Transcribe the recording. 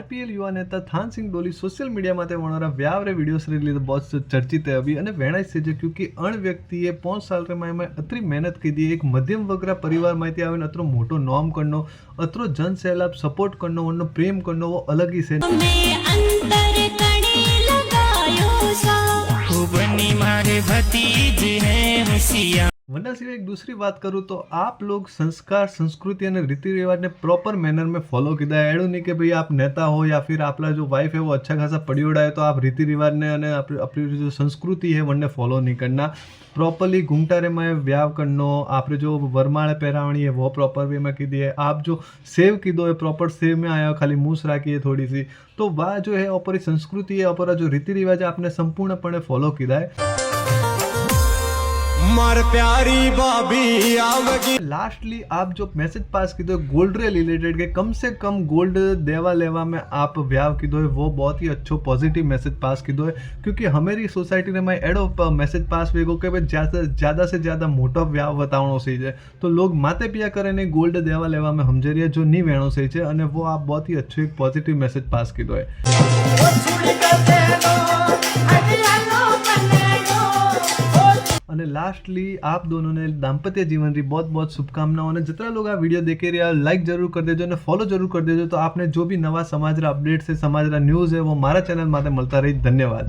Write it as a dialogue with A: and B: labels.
A: IPL युवा नेता थान सिंह डोली सोशल मीडिया में वणरा व्यावरे वीडियोस रे लिए बहुत चर्चित है अभी अने वेणाई से क्योंकि अण व्यक्तिए 5 साल में अतरी मेहनत की दी एक मध्यम वर्ग परिवार में आवे अतरो मोटो नॉम करनो अतरो जन सैलाब सपोर्ट करनो वनो प्रेम करनो वो अलग ही से वरना सिवाय एक दूसरी बात करूँ तो आप लोग संस्कार संस्कृति और रीति रिवाज ने प्रॉपर मैनर में फॉलो किया है। एडू नहीं कि भाई आप नेता हो या फिर आपला जो वाइफ है वो अच्छा खासा पड़ियोड़ा है तो आप रीति रिवाज ने अपनी जो संस्कृति है वनने फॉलो नहीं करना। प्रॉपरली घूमटा रे में व्याव करनो आप जो वरमाड़े पहरावणी है वो प्रॉपर वे में कीधी है। आप जो सेव कीधो है प्रॉपर सेव में आया खाली मूस राखी है थोड़ी सी तो वह जो है अपनी संस्कृति है अपना जो रीति रिवाज आपने संपूर्णपणे फॉलो किया है।
B: मार प्यारी भाभी आवगी।
A: लास्टली आप जो मैसेज पास की दो गोल्ड रे रिलेटेड के कम से कम गोल्ड देवा लेवा में आप व्याव की दो है वो बहुत ही अच्छो पॉजिटिव मैसेज पास की दो है क्योंकि हमारी सोसाइटी ने मैं एडो मैसेज पास वेगो के भाई ज़्यादा से ज़्यादा मोटो व्याव बतावनो सही है तो लोग माते पिया करे ने गोल्ड देवा लेवा में समझे जो नहीं वेणो सही है और वो आप बहुत ही अच्छो एक पॉजिटिव मैसेज पास की दो है। અને લાસ્ટલી आप दोनों ने दाम्पत्य जीवन की बहुत बहुत शुभकामनाओं ने जितना लोग आ वीडियो देखे रहे लाइक जरूर कर देजो और फॉलो जरूर कर देजो तो आपने जो भी नवा समाज अपडेट्स है समाज न्यूज़ है वो मारा चैनल माते मिलता रही। धन्यवाद।